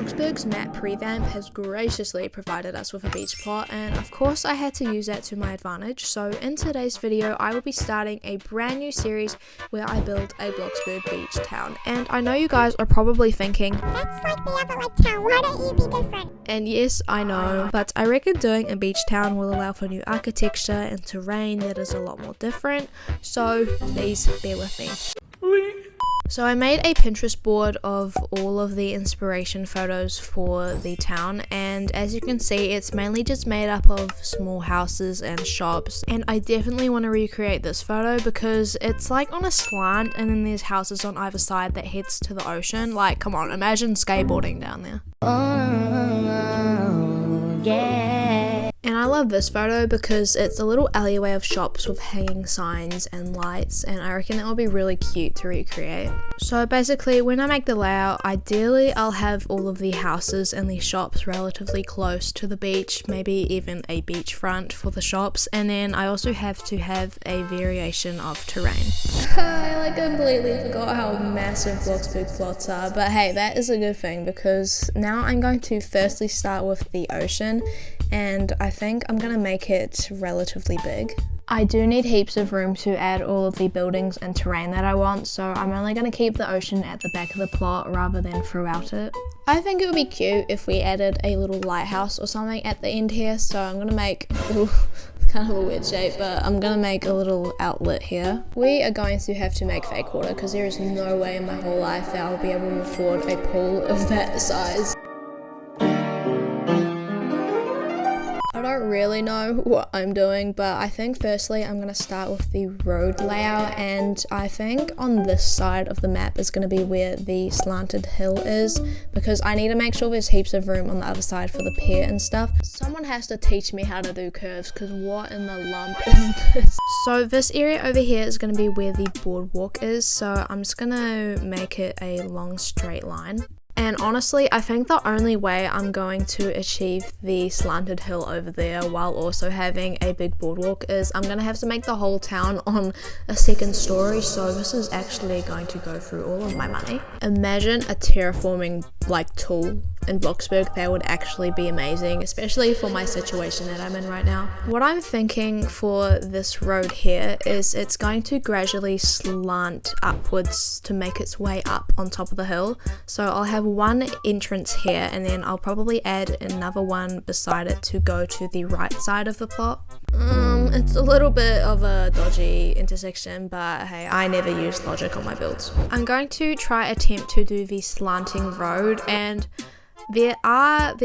Bloxburg's map revamp has graciously provided us with a beach plot, and of course I had to use that to my advantage. So in today's video I will be starting a brand new series where I build a Bloxburg beach town. And I know you guys are probably thinking, that's like the other like town, why don't you be different? And yes, I know, but I reckon doing a beach town will allow for new architecture and terrain that is a lot more different, so please bear with me. So I made a Pinterest board of all of the inspiration photos for the town, and as you can see it's mainly just made up of small houses and shops, and I definitely want to recreate this photo because it's like on a slant and then there's houses on either side that heads to the ocean. Like, come on, imagine skateboarding down there. Oh, yeah. And I love this photo because it's a little alleyway of shops with hanging signs and lights, and I reckon that will be really cute to recreate. So basically when I make the layout, ideally I'll have all of the houses and the shops relatively close to the beach, maybe even a beachfront for the shops, and then I also have to have a variation of terrain. I completely forgot how massive Bloxburg plots are, but hey, that is a good thing because now I'm going to firstly start with the ocean, and I think I'm gonna make it relatively big. I do need heaps of room to add all of the buildings and terrain that I want, so I'm only going to keep the ocean at the back of the plot rather than throughout it. I think it would be cute if we added a little lighthouse or something at the end here, so I'm going to make, ooh, it's kind of a weird shape, but I'm going to make a little outlet here. We are going to have to make fake water because there is no way in my whole life that I'll be able to afford a pool of that size. I don't really know what I'm doing, but I think firstly I'm going to start with the road layout, and I think on this side of the map is going to be where the slanted hill is because I need to make sure there's heaps of room on the other side for the pier and stuff. Someone has to teach me how to do curves because what in the lump is this? So this area over here is going to be where the boardwalk is, so I'm just going to make it a long straight line. And honestly, I think the only way I'm going to achieve the slanted hill over there while also having a big boardwalk is I'm going to have to make the whole town on a second story, so this is actually going to go through all of my money. Imagine a terraforming tool in Bloxburg. That would actually be amazing, especially for my situation that I'm in right now. What I'm thinking for this road here is it's going to gradually slant upwards to make its way up on top of the hill. So I'll have one entrance here, and then I'll probably add another one beside it to go to the right side of the plot. It's a little bit of a dodgy intersection, but hey, I never use logic on my builds. I'm going to try attempt to do the slanting road, and there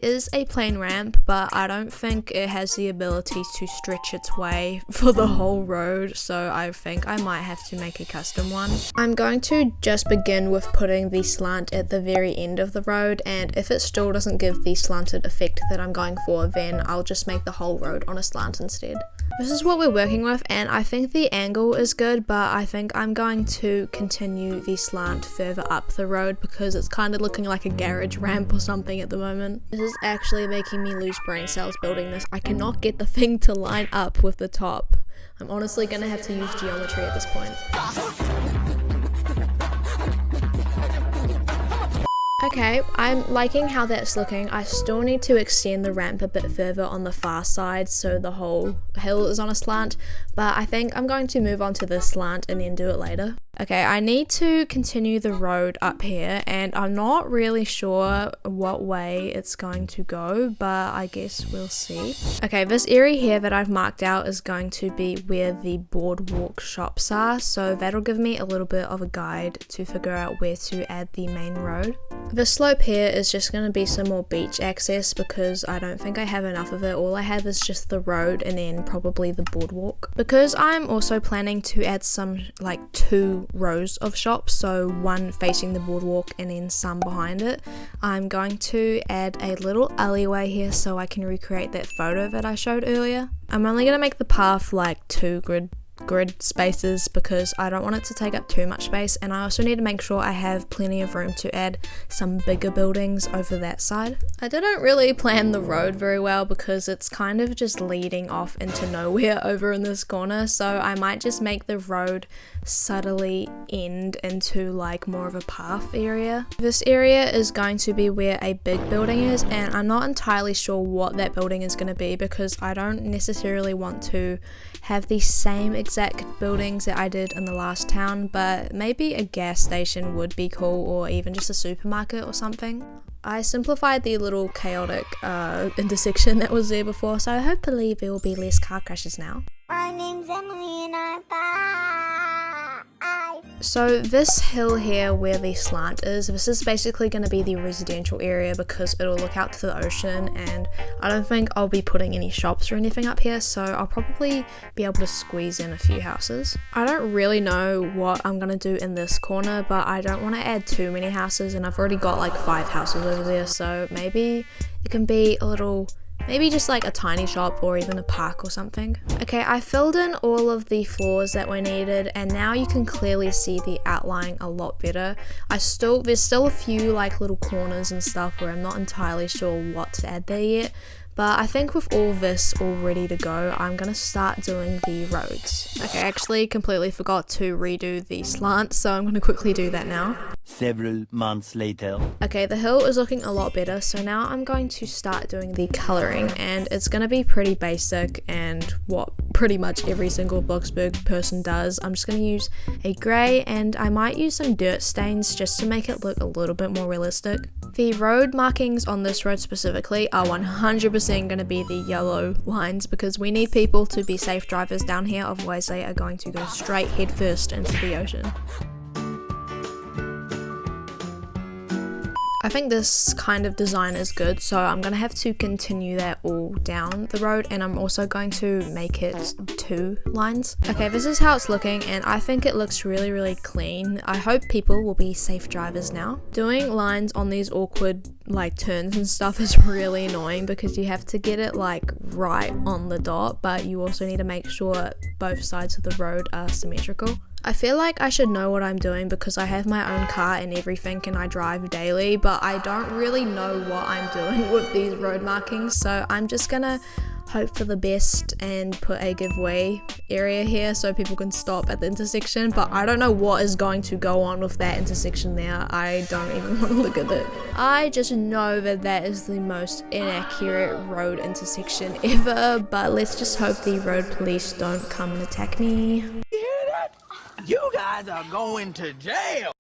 is a plane ramp, but I don't think it has the ability to stretch its way for the whole road, so I think I might have to make a custom one. I'm going to just begin with putting the slant at the very end of the road, and if it still doesn't give the slanted effect that I'm going for, then I'll just make the whole road on a slant instead. This is what we're working with, and I think the angle is good, but I think I'm going to continue the slant further up the road because it's kind of looking like a garage ramp or something at the moment. This is actually making me lose brain cells building this. I cannot get the thing to line up with the top. I'm honestly going to have to use geometry at this point. Okay, I'm liking how that's looking. I still need to extend the ramp a bit further on the far side so the whole hill is on a slant, but I think I'm going to move on to this slant and then do it later. Okay, I need to continue the road up here, and I'm not really sure what way it's going to go, but I guess we'll see. Okay, this area here that I've marked out is going to be where the boardwalk shops are, so that'll give me a little bit of a guide to figure out where to add the main road. The slope here is just going to be some more beach access because I don't think I have enough of it. All I have is just the road and then probably the boardwalk. Because I'm also planning to add some 2 rows of shops, so one facing the boardwalk and then some behind it, I'm going to add a little alleyway here so I can recreate that photo that I showed earlier. I'm only going to make the path 2 grid grid spaces because I don't want it to take up too much space, and I also need to make sure I have plenty of room to add some bigger buildings over that side. I didn't really plan the road very well because it's kind of just leading off into nowhere over in this corner, so I might just make the road subtly end into like more of a path area. This area is going to be where a big building is, and I'm not entirely sure what that building is going to be because I don't necessarily want to have the same exact buildings that I did in the last town, but maybe a gas station would be cool, or even just a supermarket or something. I simplified the little chaotic intersection that was there before, so hopefully there will be less car crashes now. My name's Emily and I'm 5. So this hill here where the slant is, this is basically going to be the residential area because it'll look out to the ocean, and I don't think I'll be putting any shops or anything up here, so I'll probably be able to squeeze in a few houses. I don't really know what I'm going to do in this corner, but I don't want to add too many houses, and I've already got like 5 houses over there, so maybe it can be a little, maybe just like a tiny shop or even a park or something. Okay, I filled in all of the floors that were needed, and now you can clearly see the outline a lot better. There's still a few like little corners and stuff where I'm not entirely sure what to add there yet, but I think with all this all ready to go, I'm gonna start doing the roads. Okay, I actually completely forgot to redo the slant, so I'm gonna quickly do that now. Several months later. Okay, the hill is looking a lot better, so now I'm going to start doing the colouring, and it's going to be pretty basic and what pretty much every single Bloxburg person does. I'm just going to use a grey, and I might use some dirt stains just to make it look a little bit more realistic. The road markings on this road specifically are 100% going to be the yellow lines because we need people to be safe drivers down here, otherwise they are going to go straight headfirst into the ocean. I think this kind of design is good, so I'm going to have to continue that all down the road, and I'm also going to make it 2 lines. Okay, this is how it's looking, and I think it looks really, really clean. I hope people will be safe drivers now. Doing lines on these awkward like turns and stuff is really annoying because you have to get it like right on the dot, but you also need to make sure both sides of the road are symmetrical. I feel like I should know what I'm doing because I have my own car and everything and I drive daily, but I don't really know what I'm doing with these road markings, so I'm just gonna hope for the best and put a giveaway area here so people can stop at the intersection, but I don't know what is going to go on with that intersection there. I don't even want to look at it. I just know that that is the most inaccurate road intersection ever, but let's just hope the road police don't come and attack me. You guys are going to jail!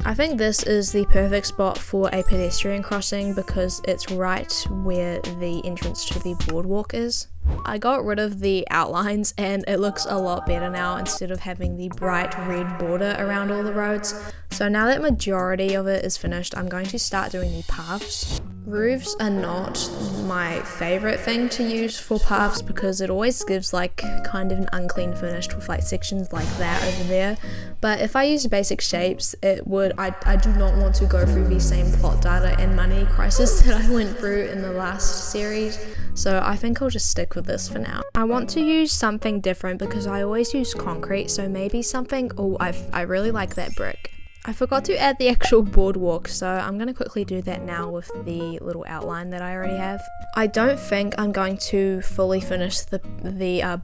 I think this is the perfect spot for a pedestrian crossing because it's right where the entrance to the boardwalk is. I got rid of the outlines and it looks a lot better now instead of having the bright red border around all the roads. So now that majority of it is finished, I'm going to start doing the paths. Roofs are not my favorite thing to use for paths because it always gives like kind of an unclean finish with like sections like that over there. But if I use basic shapes, it would, I do not want to go through the same plot data and money crisis that I went through in the last series. So I think I'll just stick with this for now. I want to use something different because I always use concrete, so maybe something, I really like that brick. I forgot to add the actual boardwalk, so I'm going to quickly do that now with the little outline that I already have. I don't think I'm going to fully finish the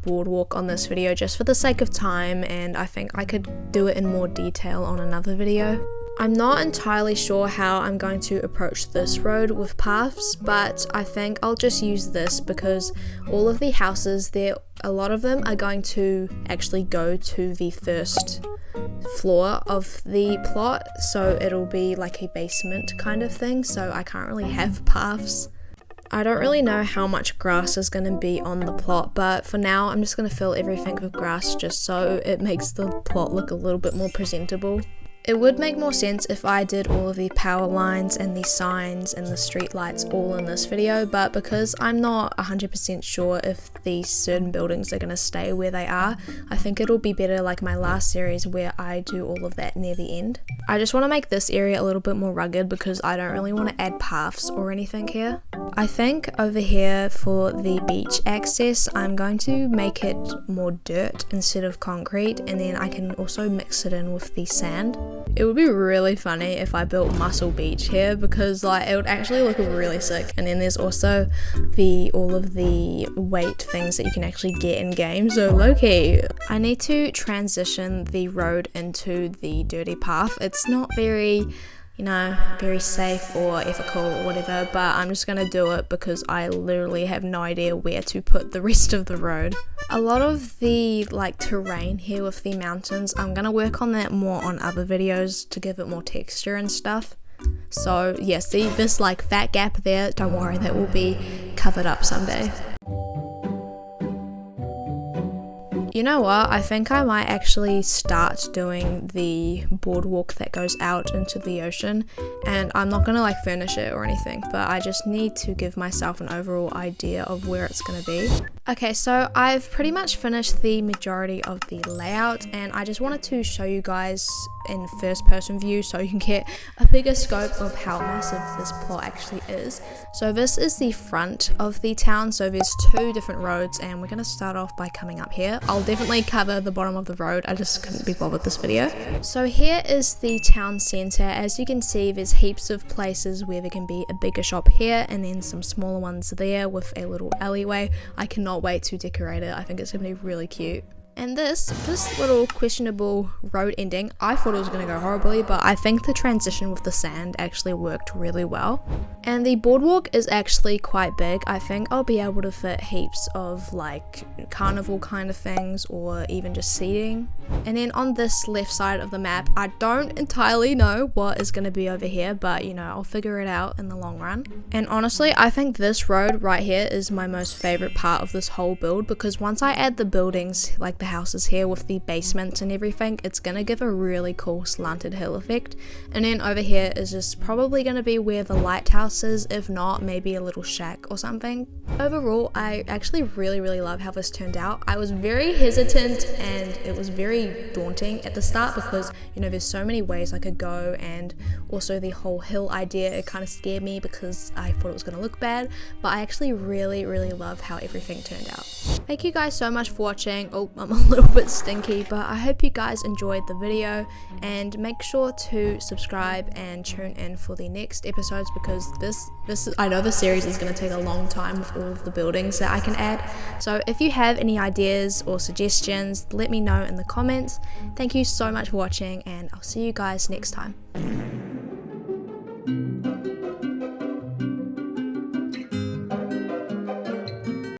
boardwalk on this video just for the sake of time, and I think I could do it in more detail on another video. I'm not entirely sure how I'm going to approach this road with paths, but I think I'll just use this because all of the houses there, a lot of them are going to actually go to the first floor of the plot, so it'll be like a basement kind of thing, so I can't really have paths. I don't really know how much grass is going to be on the plot, but for now I'm just going to fill everything with grass just so it makes the plot look a little bit more presentable. It would make more sense if I did all of the power lines and the signs and the street lights all in this video, but because I'm not 100% sure if these certain buildings are going to stay where they are, I think it'll be better like my last series where I do all of that near the end. I just want to make this area a little bit more rugged because I don't really want to add paths or anything here. I think over here for the beach access, I'm going to make it more dirt instead of concrete, and then I can also mix it in with the sand. It would be really funny if I built Muscle Beach here because like it would actually look really sick. And then there's also all of the weight things that you can actually get in game, so low-key. I need to transition the road into the dirty path. It's not very, you know, very safe or ethical or whatever, but I'm just gonna do it because I literally have no idea where to put the rest of the road. A lot of the like terrain here with the mountains, I'm gonna work on that more on other videos to give it more texture and stuff. So yeah, see this like fat gap there, don't worry, that will be covered up someday. You know what, I think I might actually start doing the boardwalk that goes out into the ocean, and I'm not gonna like furnish it or anything, but I just need to give myself an overall idea of where it's gonna be. Okay, so I've pretty much finished the majority of the layout, and I just wanted to show you guys in first person view so you can get a bigger scope of how massive this plot actually is. So this is the front of the town, so there's two different roads, and we're gonna start off by coming up here. I'll definitely cover the bottom of the road, I just couldn't be bothered this video. So here is the town center. As you can see, there's heaps of places where there can be a bigger shop here and then some smaller ones there with a little alleyway. I cannot wait to decorate it. I think it's gonna be really cute. And this little questionable road ending, I thought it was going to go horribly, but I think the transition with the sand actually worked really well. And the boardwalk is actually quite big. I think I'll be able to fit heaps of like carnival kind of things or even just seating. And then on this left side of the map, I don't entirely know what is going to be over here, but you know, I'll figure it out in the long run. And honestly, I think this road right here is my most favorite part of this whole build, because once I add the buildings, like the houses here with the basements and everything, it's gonna give a really cool slanted hill effect. And then over here is just probably gonna be where the lighthouse is, if not maybe a little shack or something. Overall, I actually really love how this turned out. I was very hesitant and it was very daunting at the start because, you know, there's so many ways I could go, and also the whole hill idea, it kind of scared me because I thought it was gonna look bad, but I actually really love how everything turned out. Thank you guys so much for watching. Oh, I'm a little bit stinky, but I hope you guys enjoyed the video, and make sure to subscribe and tune in for the next episodes, because this I know the series is going to take a long time with all of the buildings that I can add. So if you have any ideas or suggestions, let me know in the comments. Thank you so much for watching, and I'll see you guys next time.